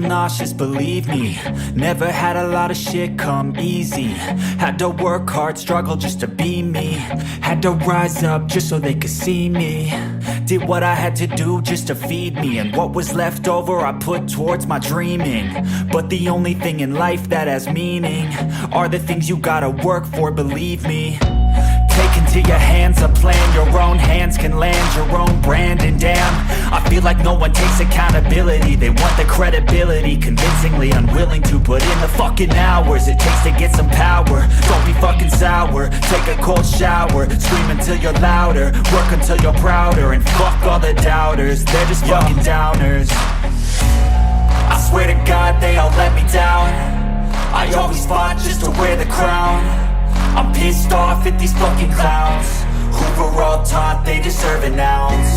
nauseous, believe me. Never had a lot of shit come easy. Had to work hard, struggle just to be me. Had to rise up just so they could see me. Did what I had to do just to feed me. And what was left over I put towards my dreaming. But the only thing in life that has meaning are the things you gotta work for, believe me. Take into your hands a plan, your own hands can land your own brand. And damn, I feel like no one takes accountability. They want the credibility, convincingly unwilling to put in the fucking hours it takes to get some power. Don't be fucking sour, take a cold shower. Scream until you're louder, work until you're prouder. And fuck all the doubters, they're just fucking downers. I swear to God they all let me down. I always fought just to wear the crown. I'm pissed off at these fucking clowns who were all taught they deserve an ounce.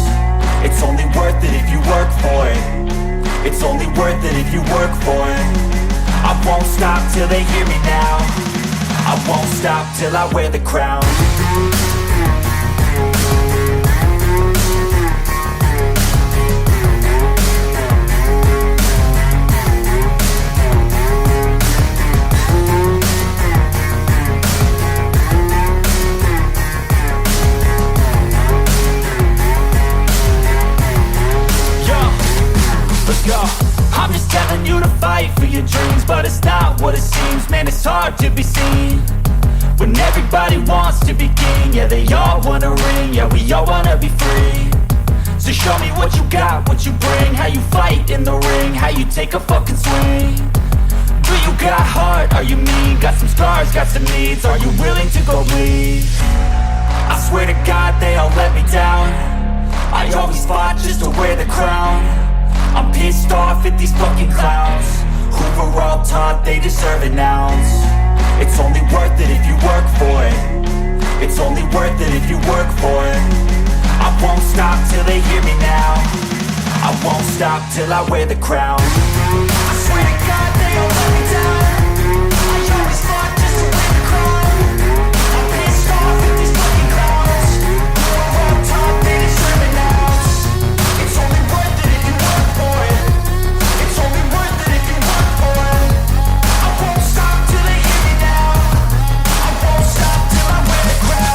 It's only worth it if you work for it. It's only worth it if you work for it. I won't stop till they hear me now. I won't stop till I wear the crown. I'm just telling you to fight for your dreams, but it's not what it seems. Man, it's hard to be seen when everybody wants to be king. Yeah, they all wanna ring, yeah, we all wanna be free. So show me what you got, what you bring, how you fight in the ring, how you take a fucking swing. Do you got heart, are you mean? Got some scars, got some needs, are you willing to go bleed? I swear to God they all let me down. I always fought just to wear the crown. I'm pissed off at these fucking clowns who were all taught they deserve an ounce. It's only worth it if you work for it. It's only worth it if you work for it. I won't stop till they hear me now. I won't stop till I wear the crown. I swear to God they all let me down. I always fought just to wear the crown. I'm pissed off at these fucking clowns who were all taught they deserve an ounce. It's only worth it if you work for it. It's only worth it if you work for it. I won't stop till they hear me now. I won't stop till I wear the crown.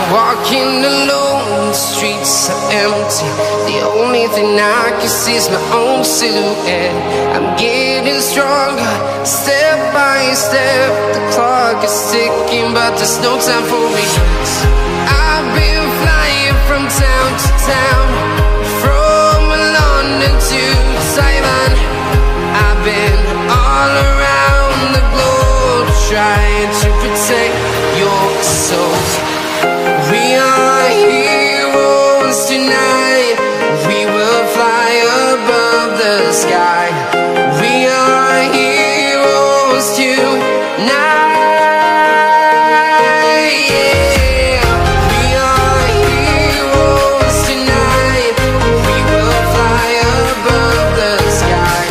Walking alone, the streets are empty. The only thing I can see is my own silhouette. I'm getting stronger, step by step. The clock is ticking, but there's no time for regrets. I've been flying from town to town, from London to Taiwan. I've been all around the globe, trying to protect your soul. We are heroes tonight. We will fly above the sky. We are heroes tonight. Yeah. We are heroes tonight. We will fly above the sky.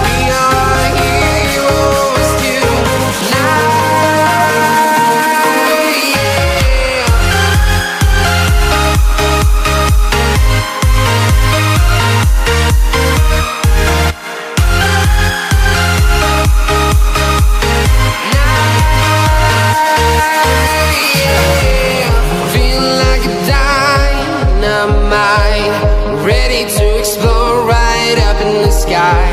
We are heroes tonight. Ready to explore right up in the sky.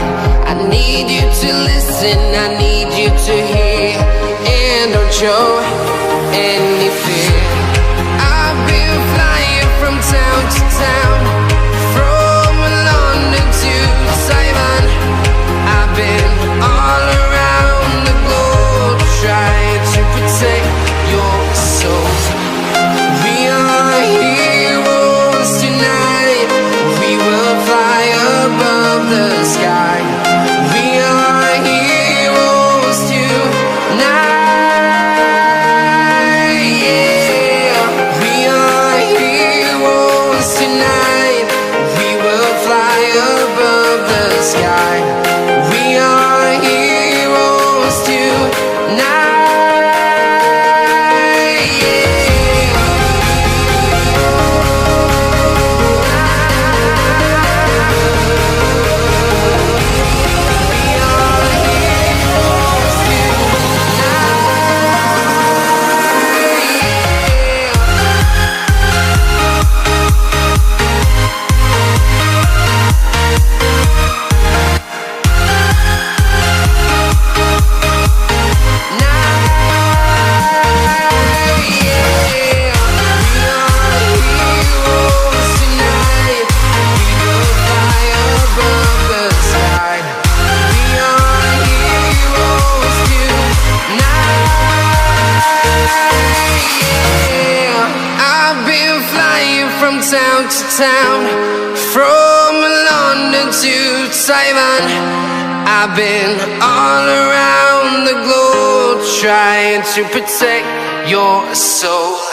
I need you to listen, I need you to hear, and don't show any fear. I've been flying from town to town, from London to Taiwan. I've been all around the globe, trying to protect your soul. We are heroes tonight. We will fly above the sky. town to town, from London to Taiwan. I've been all around the globe trying to protect your soul.